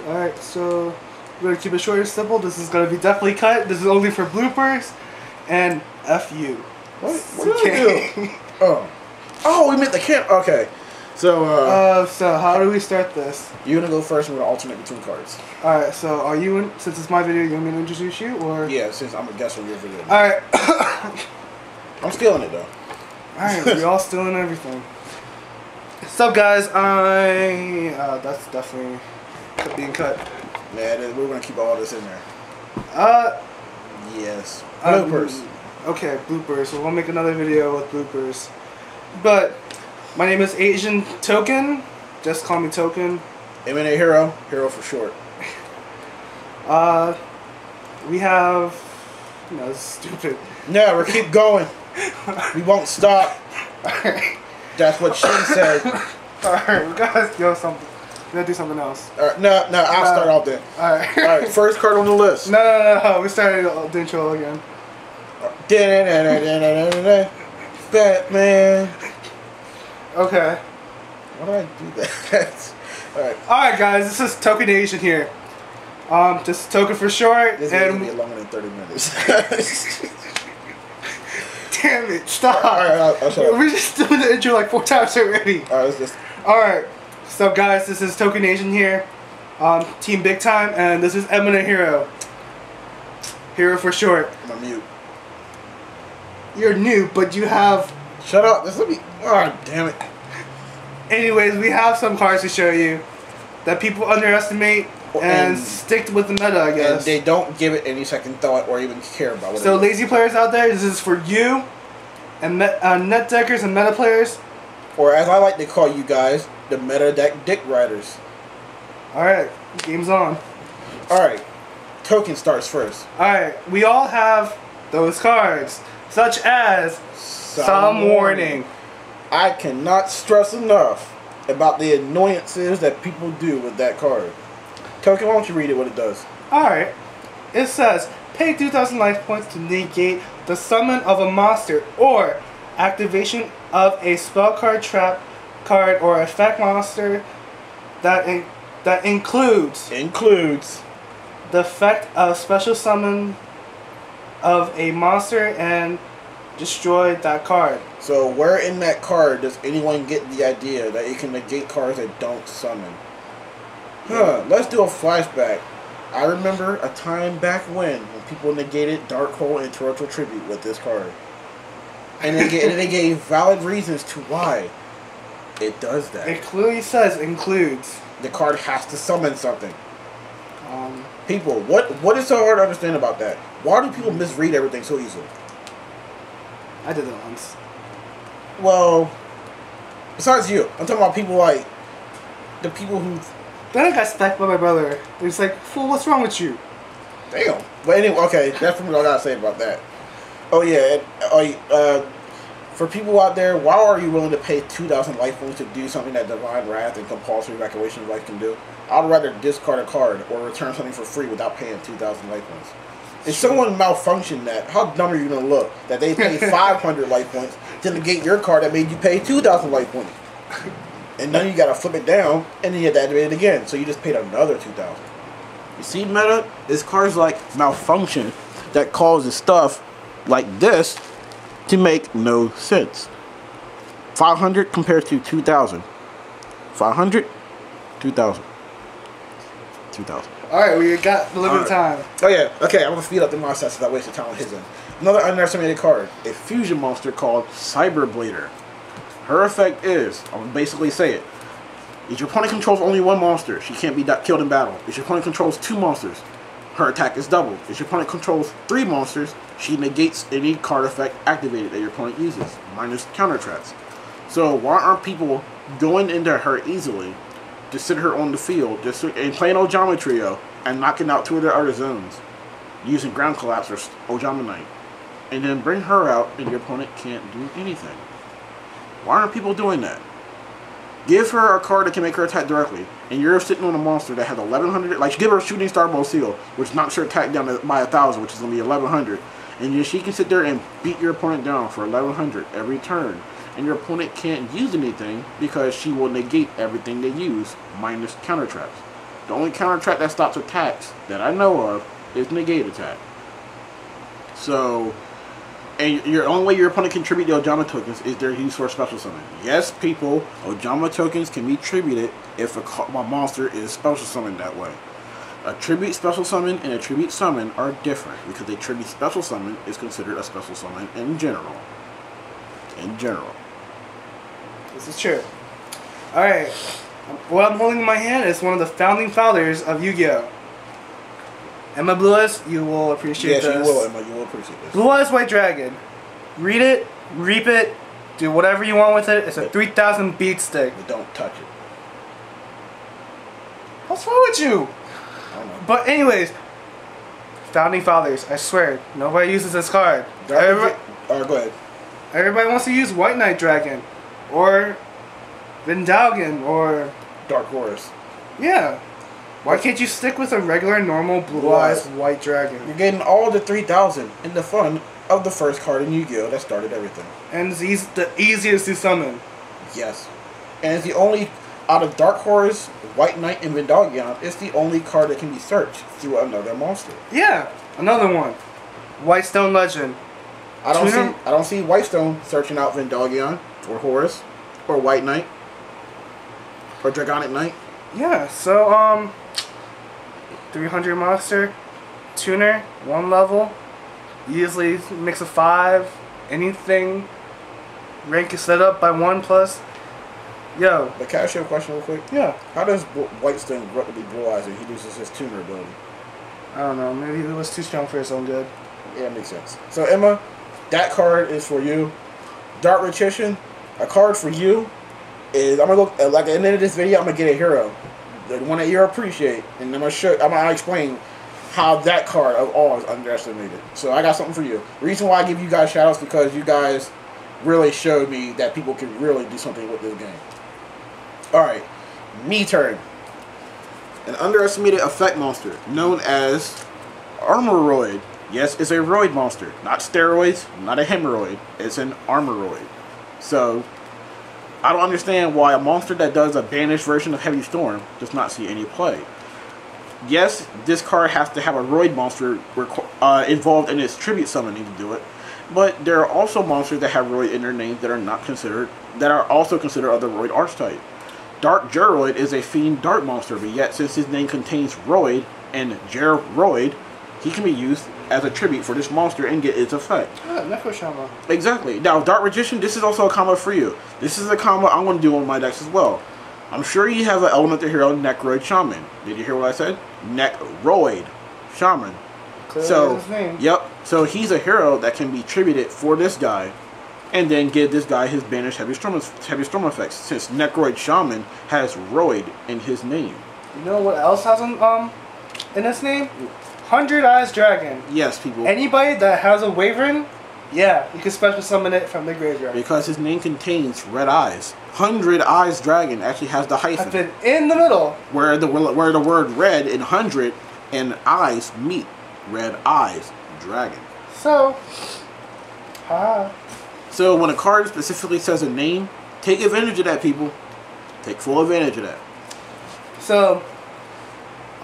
Alright, so we're gonna keep it short and simple. This is gonna be definitely cut. This is only for bloopers. And F you. What did I do? Oh, we meant the camp. Okay. So, so how do we start this? You're gonna go first and we're gonna alternate between cards. Alright, so are you in, since it's my video, you want me to introduce you, or? Yeah, since I'm a guest on your video. Alright. I'm stealing it though. Alright, we all stealing everything. What's up, guys? That's definitely being cut. Yeah, we're gonna keep all this in there. Yes. Bloopers. Okay, bloopers. So we'll make another video with bloopers. But my name is Asian Token. Just call me Token. Eminent Hero. Hero for short. We have. No, this is stupid. No, we'll keep going. We won't stop. Alright. That's what she said. Alright, we gotta do something. We gotta do something else. Alright, no, I'll start off then. Alright. Alright, first card on the list. No. We started the intro again. Batman. Okay. Why did I do that? Alright, guys, this is Token Asian here. Just Token for short. This is gonna be longer than 30 minutes. Damn it, stop. Alright, I'll shut up. We're just doing the intro like 4 times already. Alright, let's just... Alright, so guys, this is Token Asian here. TeamBigTime, and this is Eminent Hero. Hero for short. I'm mute. You're new, but you have... Shut up, this will be... Oh, damn it. Anyways, we have some cards to show you that people underestimate and stick with the meta, I guess. And they don't give it any second thought or even care about what So it is. lazy players out there, this is for you, and net deckers and meta players. Or as I like to call you guys, the meta deck dick riders. Alright, game's on. Alright, Token starts first. Alright, we all have those cards, such as Some Warning. I cannot stress enough about the annoyances that people do with that card. Token, why don't you read it what it does? Alright, it says, pay 2,000 life points to negate the summon of a monster or activation of a spell card, trap card, or effect monster that includes the effect of special summon of a monster and destroy that card. So where in that card does anyone get the idea that you can negate cards that don't summon? Let's do a flashback. I remember a time back when people negated Dark Hole and Torrential Tribute with this card. And they gave valid reasons to why it does that. It clearly says includes. The card has to summon something. People, what is so hard to understand about that? Why do people misread everything so easily? I did that once. Well, besides you, I'm talking about people like the people who... Then I got spanked by my brother. He was like, fool, what's wrong with you? Damn. But anyway, okay, that's what I gotta say about that. Oh yeah, and, for people out there, why are you willing to pay 2,000 life points to do something that Divine Wrath and Compulsory Evacuation of Life can do? I'd rather discard a card or return something for free without paying 2,000 life points. If someone malfunctioned that, how dumb are you gonna look that they paid 500 life points to negate your card that made you pay 2,000 life points? And then you gotta flip it down, and then you have to activate it again. So you just paid another 2,000. You see, meta? It's cards like malfunction that causes stuff like this to make no sense. 500 compared to 2,000. 500, 2,000. 2,000. Alright, we got the limited time. Oh yeah, okay, I'm gonna speed up the monster since I wasted time on his end. Another underestimated card, a fusion monster called Cyberblader. Her effect is, I'll basically say it. If your opponent controls only one monster, she can't be killed in battle. If your opponent controls 2 monsters, her attack is doubled. If your opponent controls 3 monsters, she negates any card effect activated that your opponent uses, minus counter traps. So why aren't people going into her easily to sit her on the field and playing Ojama Trio and knocking out 2 of their other zones using Ground Collapse or Ojama Knight, and then bring her out and your opponent can't do anything? Why aren't people doing that? Give her a card that can make her attack directly, and you're sitting on a monster that has 1,100. Like, give her a Shooting Star Bow Seal, which knocks her attack down by 1,000, which is going to be 1,100. And she can sit there and beat your opponent down for 1,100 every turn. And your opponent can't use anything because she will negate everything they use, minus counter traps. The only counter attack that stops attacks that I know of is negate attack. So, and your only way your opponent can tribute the Ojama tokens is their use for a special summon. Yes, people, Ojama tokens can be tributed if a monster is special summoned that way. A tribute special summon and a tribute summon are different because a tribute special summon is considered a special summon in general. In general. This is true. Alright. What I'm holding in my hand is one of the founding fathers of Yu-Gi-Oh! Emma Blue Eyes, you will appreciate this. Yes, you will, Emma. You will appreciate this. Blue Eyes White Dragon. Read it, reap it, do whatever you want with it. It's a 3,000 beat stick. But don't touch it. What's wrong with you? I don't know. But anyways, founding fathers, I swear, nobody uses this card. Everybody, go ahead. everybody wants to use White Knight Dragon, or Vindalgan, or Dark Horse. yeah. Why can't you stick with a regular, normal Blue Eyes White Dragon? You're getting all the 3,000 in the fun of the first card in Yu-Gi-Oh! That started everything. And it's the easiest to summon. Yes. And it's the only, out of Dark Horse, White Knight, and Vindalgan, it's the only card that can be searched through another monster. Yeah, another one. White Stone Legend. I don't see Whitestone searching out Vindalgan, or Horus, or White Knight, or Dragonic Knight. Yeah, so, 300 monster, tuner, 1 level, easily mix of 5, anything, rank is set up by 1 plus. Yo. But can I ask you a question real quick? Yeah. How does Whitestone replicate Blue Eyes and he loses his tuner ability? I don't know, maybe he was too strong for his own good. Yeah, it makes sense. So Emma, that card is for you. Dark Magician, a card for you is, I'm gonna go, like at the end of this video, I'm gonna get a hero. The one that you appreciate, and I'm gonna explain how that card of all is underestimated. So I got something for you. The reason why I give you guys shout outs because you guys really showed me that people can really do something with this game. Alright, me turn. An underestimated effect monster known as Armoroid. Yes, it's a roid monster. Not steroids, not a hemorrhoid. It's an Armoroid. So I don't understand why a monster that does a banished version of Heavy Storm does not see any play. Yes, this card has to have a roid monster involved in its tribute summoning to do it, but there are also monsters that have roid in their names that are not considered, that are also considered of the roid archetype. Dark Geroid is a fiend dart monster, but yet since his name contains roid and Geroid, he can be used as a tribute for this monster and get its effect. Necroshama. Exactly. Now, Dark Magician, this is also a combo for you. This is a combo I'm going to do on my decks as well. I'm sure you have an elemental hero, Necroid Shaman. Did you hear what I said? Necroid Shaman. Clearly So, his name. yep. So he's a hero that can be tributed for this guy, and then give this guy his banished Heavy Storm effects. Since Necroid Shaman has Roid in his name. You know what else has in its name? 100 Eyes Dragon. Yes, people. Anybody that has a Wyvern, yeah, you can special summon it from the graveyard. Because his name contains red eyes. 100 Eyes Dragon actually has the hyphen. Hyphen in the middle. Where the word red in 100 and eyes meet. Red Eyes Dragon. So, So when a card specifically says a name, take advantage of that, people. Take full advantage of that. So,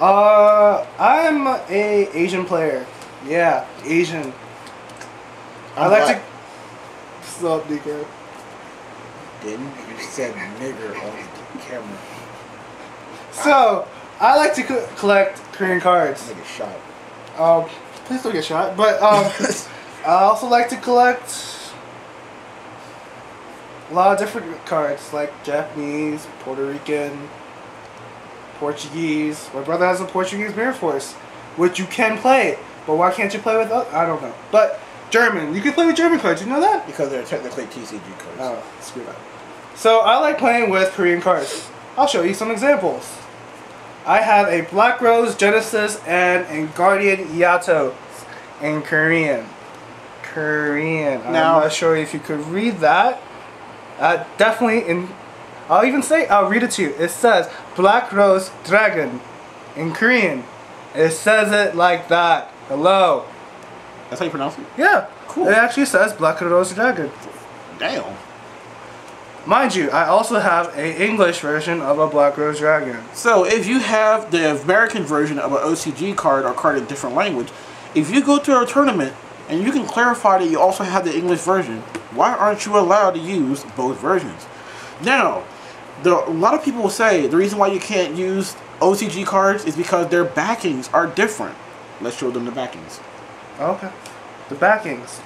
I'm a Asian player. Yeah, Asian. I like to. What's up, DK? Then you said nigger on the camera. So, I like to collect Korean cards. Nigga shot. Please don't get shot. But I also like to collect a lot of different cards, like Japanese, Puerto Rican, Portuguese. My brother has a Portuguese Mirror Force, which you can play. But why can't you play with us? I don't know. But German. You can play with German cards. You know that? Because they're technically TCG cards. Oh, screw that. So I like playing with Korean cards. I'll show you some examples. I have a Black Rose Genesis and a Guardian Yato in Korean. Korean. Now, I'm not sure if you could read that. Definitely in. I'll read it to you. It says Black Rose Dragon in Korean. It says it like that. Hello. That's how you pronounce it? Yeah. Cool. It actually says Black Rose Dragon. Damn. Mind you, I also have an English version of a Black Rose Dragon. So if you have the American version of an OCG card or card in a different language, if you go to a tournament and you can clarify that you also have the English version, why aren't you allowed to use both versions? Now, a lot of people will say the reason why you can't use OCG cards is because their backings are different. Let's show them the backings. Okay. The backings.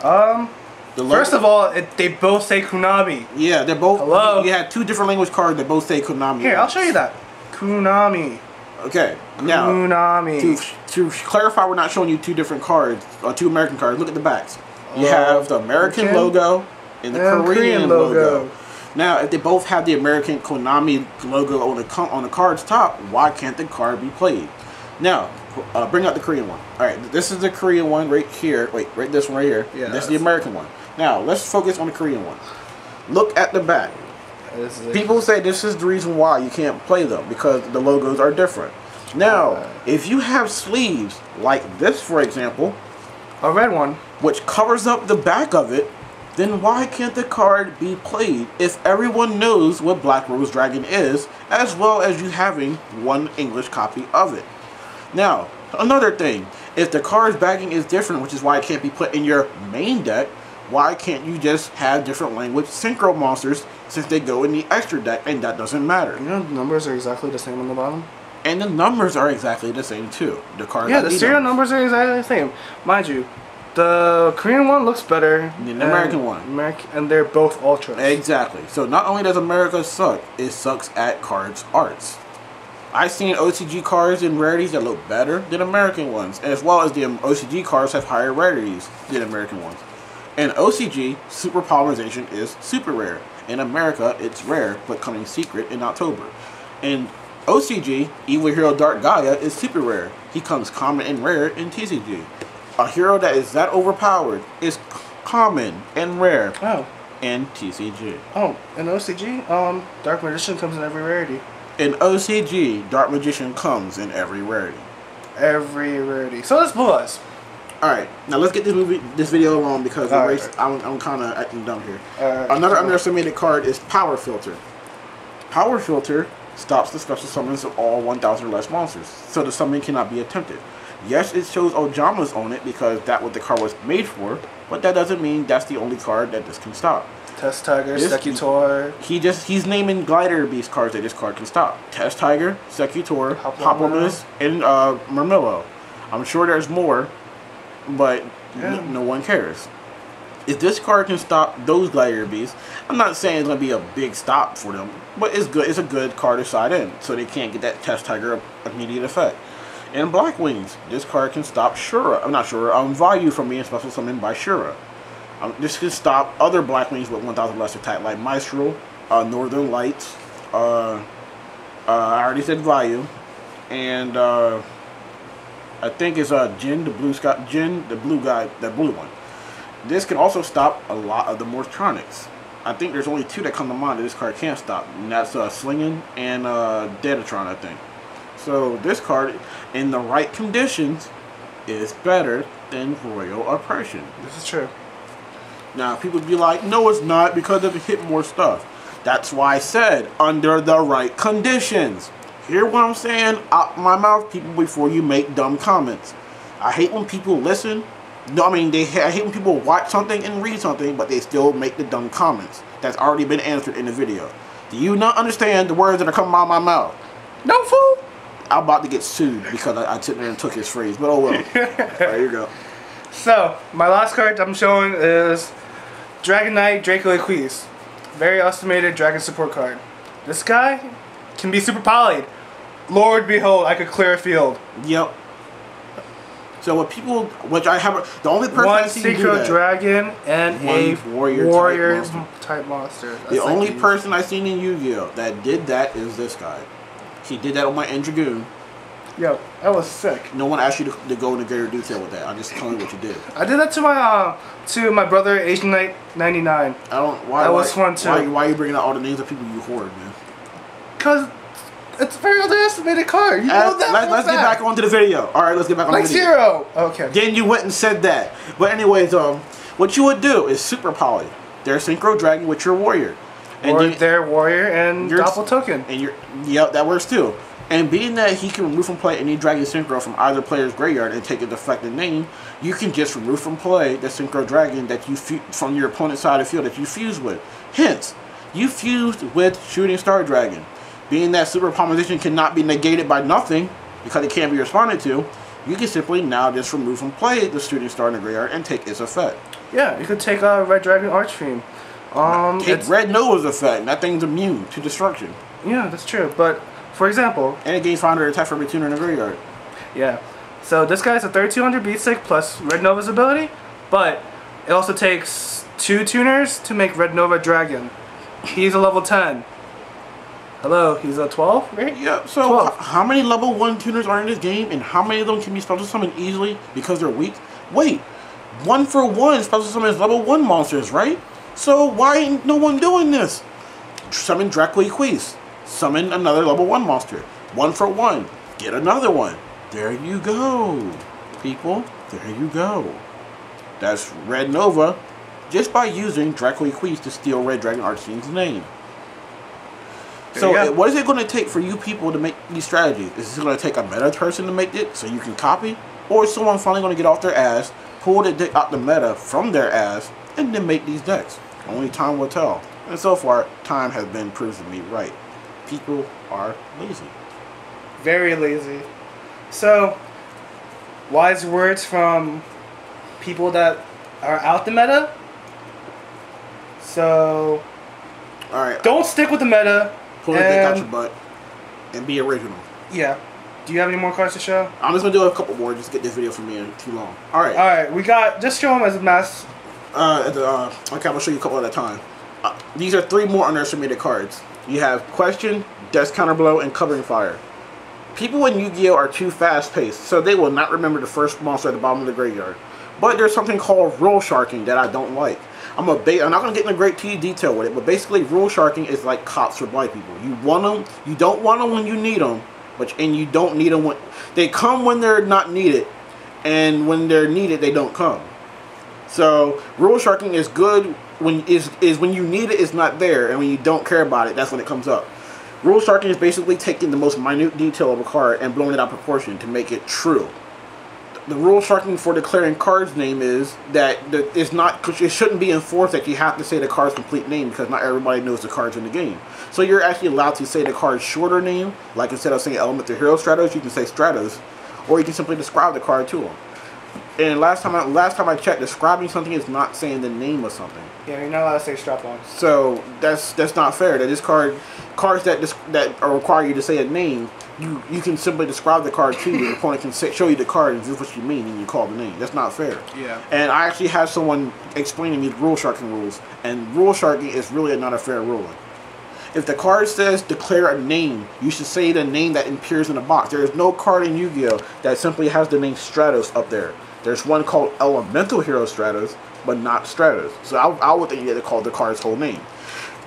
First of all, they both say Konami. Yeah, they're both. Hello? You had 2 different language cards that both say Konami. Here, I'll show you that. Konami. Okay. Now, Konami. to clarify, we're not showing you 2 different cards, or 2 American cards. Look at the backs. You have the American logo and the Korean logo. Now, if they both have the American Konami logo on the card's top, why can't the card be played? Now, bring out the Korean one. All right, this is the Korean one right here. Wait, right, this one right here. Yeah, this is the American one. Now, let's focus on the Korean one. Look at the back. People say this is the reason why you can't play them, because the logos are different. Now, if you have sleeves like this, for example, a red one, which covers up the back of it, then why can't the card be played if everyone knows what Black Rose Dragon is, as well as you having one English copy of it? Now, another thing, if the card's backing is different, which is why it can't be put in your main deck, why can't you just have different language synchro monsters since they go in the extra deck and that doesn't matter? You know the numbers are exactly the same on the bottom? And the numbers are exactly the same too. The card. Yeah, the serial numbers are exactly the same. Mind you, the Korean one looks better than the American one. And they're both ultras. Exactly. So not only does America suck, it sucks at cards arts. I've seen OCG cards and rarities that look better than American ones, as well as the OCG cards have higher rarities than American ones. In OCG, super polymerization is super rare. In America, it's rare, but coming secret in October. In OCG, Evil Hero Dark Gaia is super rare. He comes common and rare in TCG. A hero that is that overpowered is common and rare in TCG. Oh, in OCG, Dark Magician comes in every rarity. In OCG, Dark Magician comes in every rarity. Every rarity. So let's pause. Alright, now let's get this video along because I'm kind of acting dumb here. Another underestimated card is Power Filter. Power Filter stops the special summons of all 1,000 or less monsters, so the summon cannot be attempted. Yes, it shows Ojamas on it because that's what the card was made for, but that doesn't mean that's the only card that this can stop. Test Tiger, Secutor. He's naming Glider Beast cards that this card can stop. Test Tiger, Secutor, Poplamus, and Murmillo. I'm sure there's more, but no one cares. If this card can stop those Glider Beasts, I'm not saying it's going to be a big stop for them, but it's good. It's a good card to side in, so they can't get that Test Tiger immediate effect. And Black Wings, this card can stop Shura. I'm not Shura. Value from being special summoned by Shura. This can stop other Black Wings with 1,000 less attack, like Maestro, Northern Lights. I already said Value, and I think it's Jin, the blue guy, the blue one. This can also stop a lot of the Mortronics. I think there's only 2 that come to mind that this card can't stop, and that's Slingin and Dedatron, I think. So this card, in the right conditions, is better than Royal Oppression. This is true. Now, people be like, no it's not because it hit more stuff. That's why I said, under the right conditions. Hear what I'm saying out my mouth, people, before you make dumb comments. I hate when people listen. No, I mean, I hate when people watch something and read something, but they still make the dumb comments. That's already been answered in the video. Do you not understand the words that are coming out of my mouth? No, fool! I'm about to get sued because I took there and took his phrase, but oh well. There you go. So, my last card I'm showing is Dragon Knight Draco Equise. Very estimated dragon support card. This guy can be super polyed. Lord behold, I could clear a field. Yep. So what people, which I have, the only person One Secret Dragon and a warrior type monster. The only person I've seen in Yu-Gi-Oh! That did that is this guy. He did that on my End Dragoon. Yo, that was sick. No one asked you to go into greater detail with that. I just told you what you did. I did that to my brother Asian Knight 99. I don't. Why? That was fun too. Why are you bringing out all the names of people you hoard, man? Cause it's a very underestimated card. You know that. Let's get back onto the video. All right, let's get back on the video. Zero. Okay. Then you went and said that. But anyways, what you would do is super poly. There's Synchro Dragon with your warrior. or their warrior and doppel token. And yep, that works too. And being that he can remove from play any dragon synchro from either player's graveyard and take a defective name, you can just remove from play the synchro dragon that you from your opponent's side of the field that you fused with. Hence, you fused with Shooting Star Dragon. Being that super composition cannot be negated by nothing because it can't be responded to, you can simply now just remove from play the Shooting Star in the graveyard and take its effect. Yeah, you could take a Red Dragon Archfiend. Take Red Nova's effect, and that thing's immune to destruction. Yeah, that's true. But, for example... And it gains 500 attack for every tuner in the graveyard. Yeah. So this guy's a 3200 beat stick plus Red Nova's ability, but it also takes 2 tuners to make Red Nova Dragon. He's a level 10. Hello, he's a 12, right? Yeah, so how many level 1 tuners are in this game, and how many of them can be special summoned easily because they're weak? Wait, 1 for 1 special summons level 1 monsters, right? So why ain't no one doing this? Summon Dracoiquise. Summon another level 1 monster. 1 for 1. Get another one. There you go, people. There you go. That's Red Nova just by using Dracoiquise to steal Red Dragon Archfiend's name. So what is it going to take for you people to make these strategies? Is it going to take a meta person to make it so you can copy? Or is someone finally going to get off their ass, pull the deck out the meta from their ass, and then make these decks? Only time will tell. And so far, time has been proving me right. People are lazy. Very lazy. So, wise words from people that are out the meta. So, alright. Don't stick with the meta. Pull the deck out your butt and be original. Yeah. Do you have any more cards to show? I'm just going to do a couple more just to get this video from being too long. Alright. Alright, we got, just show them as a mass. Okay, I'll show you a couple at a time. These are 3 more underestimated cards. You have Question, Death Counterblow, and Covering Fire. People in Yu-Gi-Oh! Are too fast-paced, so they will not remember the first monster at the bottom of the graveyard. But there's something called Rule Sharking that I don't like. I'm not going to get into great detail with it, but basically Rule Sharking is like cops for black people. You want them, you don't want them when you need them, and you don't need them when... They come when they're not needed, and when they're needed, they don't come. So, Rule Sharking is good when when you need it, it's not there, and when you don't care about it, that's when it comes up. Rule Sharking is basically taking the most minute detail of a card and blowing it out of proportion to make it true. The Rule Sharking for declaring card's name is that it's not, it shouldn't be enforced that you have to say the card's complete name because not everybody knows the cards in the game. So you're actually allowed to say the card's shorter name, like instead of saying Element to Hero Stratos, you can say Stratos, or you can simply describe the card to them. And last time I checked, describing something is not saying the name of something. Yeah, you're not allowed to say strap-on. So that's not fair. That this cards that require you to say a name, you can simply describe the card to you. The opponent can show you the card and this is what you mean, and you call the name. That's not fair. Yeah. And I actually had someone explaining me the Rule Sharking rules, and Rule Sharking is really not a fair ruling. If the card says declare a name, you should say the name that appears in the box. There is no card in Yu-Gi-Oh! That simply has the name Stratos up there. There's one called Elemental Hero Stratos, but not Stratos. So I would think you had to call the card's whole name.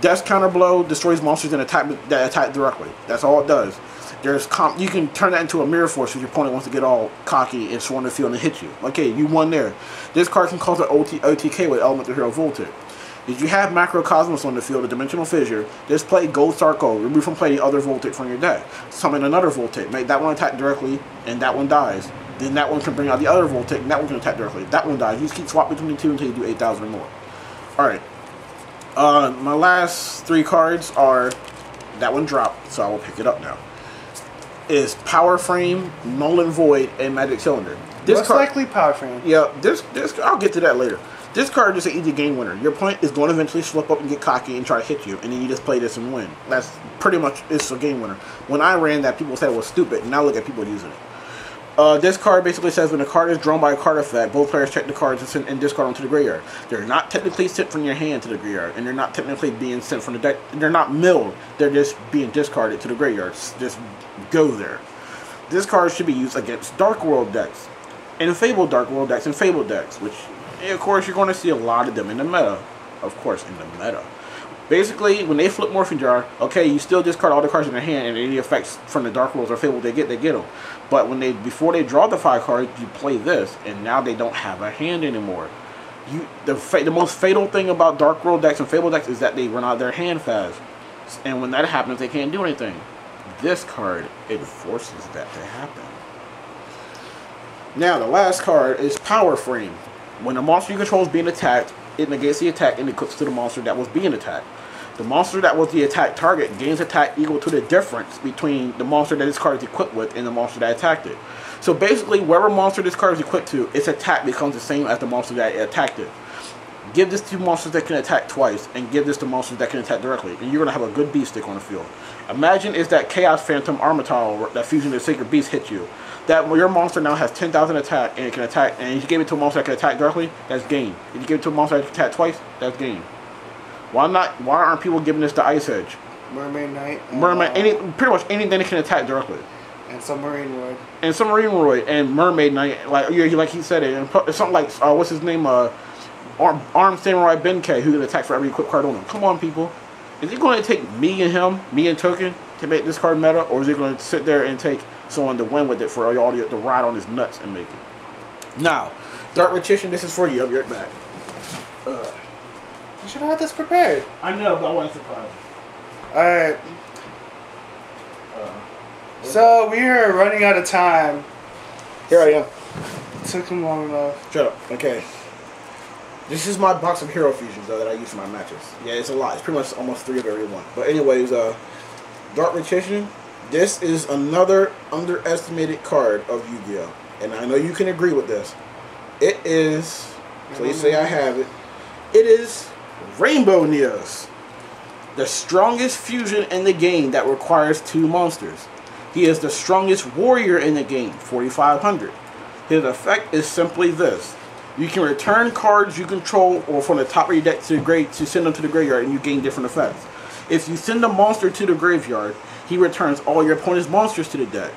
Death Counterblow destroys monsters that attack directly. That's all it does. You can turn that into a mirror force if your opponent wants to get all cocky and swarm the field and hit you. Okay, you won there. This card can cause an OTK with Elemental Hero Voltic. If you have Macrocosmos on the field, a Dimensional Fissure, just play Gold Sarko, remove from play the other Voltic from your deck. Summon another Voltic, make that one attack directly, and that one dies. Then that one can bring out the other Voltic, and that one can attack directly. That one dies. You just keep swapping between the two until you do 8,000 or more. Alright. My last 3 cards are... That one dropped, so I will pick it up now. Is Power Frame, Null and Void, and Magic Cylinder. Most likely Power Frame. Yeah, this I'll get to that later. This card is an easy game winner. Your opponent is going to eventually slip up and get cocky and try to hit you, and then you just play this and win. That's pretty much, it's a game winner. When I ran that, people said it was stupid, and now look at people using it. This card basically says when a card is drawn by a card effect, both players check the cards and discard them to the graveyard. They're not technically sent from your hand to the graveyard, and they're not technically being sent from the deck. They're not milled. They're just being discarded to the graveyard. Just go there. This card should be used against Dark World decks, and Fabled Dark World decks, and Fabled decks, which, of course, you're going to see a lot of them in the meta. Of course, in the meta. Basically, when they flip Morphing Jar, okay, you still discard all the cards in their hand, and any effects from the Dark Worlds or Fable they get them. But when before they draw the 5 cards, you play this, and now they don't have a hand anymore. The most fatal thing about Dark World decks and Fable decks is that they run out of their hand fast. And when that happens, they can't do anything. This card enforces that to happen. Now, the last card is Power Frame. When a monster you control is being attacked, it negates the attack and equips to the monster that was being attacked. The monster that was the attack target gains attack equal to the difference between the monster that this card is equipped with and the monster that attacked it. So basically, whatever monster this card is equipped to, its attack becomes the same as the monster that attacked it. Give this to monsters that can attack twice, and give this to monsters that can attack directly, and you're going to have a good beast stick on the field. Imagine if that Chaos Phantom Armital, that fusion of the Sacred Beast, hit you. That your monster now has 10,000 attack, and it can attack, and if you gave it to a monster that can attack directly, that's gain. If you give it to a monster that can attack twice, that's gain. Why aren't people giving this to Ice Edge? Mermaid Knight. Pretty much anything that can attack directly. And Submarine Roid. And Submarine Roid and Mermaid Knight, like he said it, and something like what's his name, Armed Samurai Benkei, who can attack for every equipped card on him. Come on, people. Is it going to take me and Token, to make this card meta, or is it going to sit there and take someone to win with it for y'all to ride on his nuts and make it? Now, Dark Magician, this is for you. I'll be right back. You should have had this prepared. I know, but I want to surprise you. Alright. So, we are running out of time. Here I am. It took him long enough. Shut up. Okay. This is my box of Hero Fusions, though, that I use for my matches. Yeah, it's a lot. It's pretty much almost 3 of every one. But anyways, Dark Magician, this is another underestimated card of Yu-Gi-Oh! And I know you can agree with this. It is, please say I have it, it is Rainbow Neos. The strongest fusion in the game that requires 2 monsters. He is the strongest warrior in the game, 4,500. His effect is simply this. You can return cards you control or from the top of your deck to the grave to send them to the graveyard, and you gain different effects. If you send a monster to the graveyard, he returns all your opponent's monsters to the deck.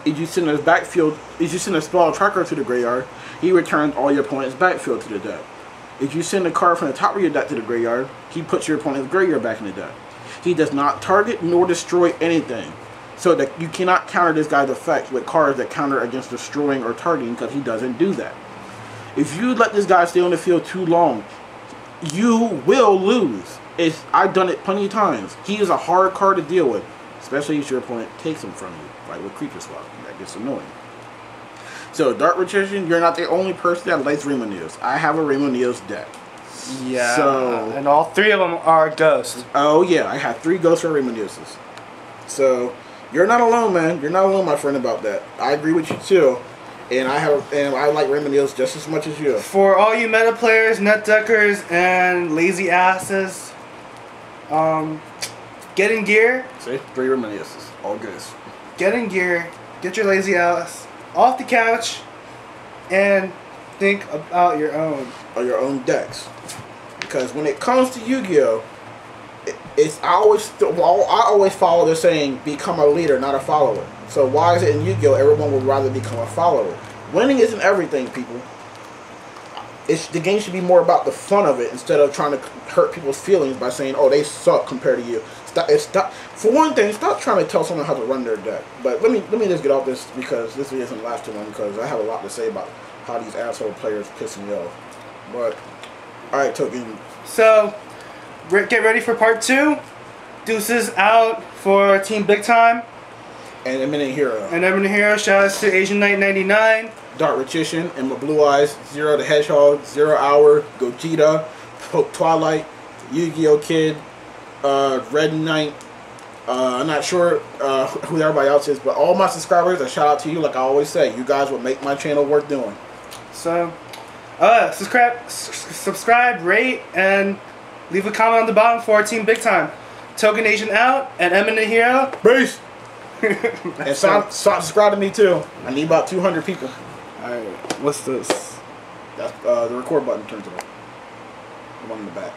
If you send a spell tracker to the graveyard, he returns all your opponent's backfield to the deck. If you send a card from the top of your deck to the graveyard, he puts your opponent's graveyard back in the deck. He does not target nor destroy anything. So that you cannot counter this guy's effects with cards that counter against destroying or targeting, because he doesn't do that. If you let this guy stay on the field too long, you will lose. I've done it plenty of times. He is a hard card to deal with, especially if your opponent takes him from you, like with Creature Swap. That gets annoying. So, Dark Magician, you're not the only person that likes Rainbow Neos. I have a Rainbow Neos deck. Yeah, so, and all 3 of them are ghosts. Oh yeah, I have 3 ghosts for Rainbow Neoses. So, you're not alone, man. You're not alone, my friend, about that. I agree with you too. And I like Rainbow Neos just as much as you. For all you meta players, net deckers, and lazy asses, get in gear. See? 3 Rainbow Neoses. All good. Get in gear. Get your lazy ass off the couch and think about your own decks. Because when it comes to Yu-Gi-Oh, I always follow the saying, become a leader, not a follower. So why is it in Yu-Gi-Oh everyone would rather become a follower? Winning isn't everything, people. The game should be more about the fun of it instead of trying to hurt people's feelings by saying, oh, they suck compared to you. Stop. For one thing, stop trying to tell someone how to run their deck. But let me just get off this, because this video doesn't last too long, because I have a lot to say about how these asshole players piss me off. But, alright, Token. So, get ready for part 2. Deuces out for TeamBigTime. And Eminent Hero. Shout outs to Asian Knight 99. Dark Magician and my Blue Eyes. Zero the Hedgehog. 0 Hour. Gogeta. Twilight. Yu-Gi-Oh Kid. Red Knight. I'm not sure who everybody else is, but all my subscribers, a shout out to you. Like I always say, you guys will make my channel worth doing. So, subscribe, rate, and leave a comment on the bottom for TeamBigTime. Token Asian out, and Eminent Hero. Peace! And subscribe to me too. I need about 200 people. Alright, what's this? That's the record button turns it on. The one in the back.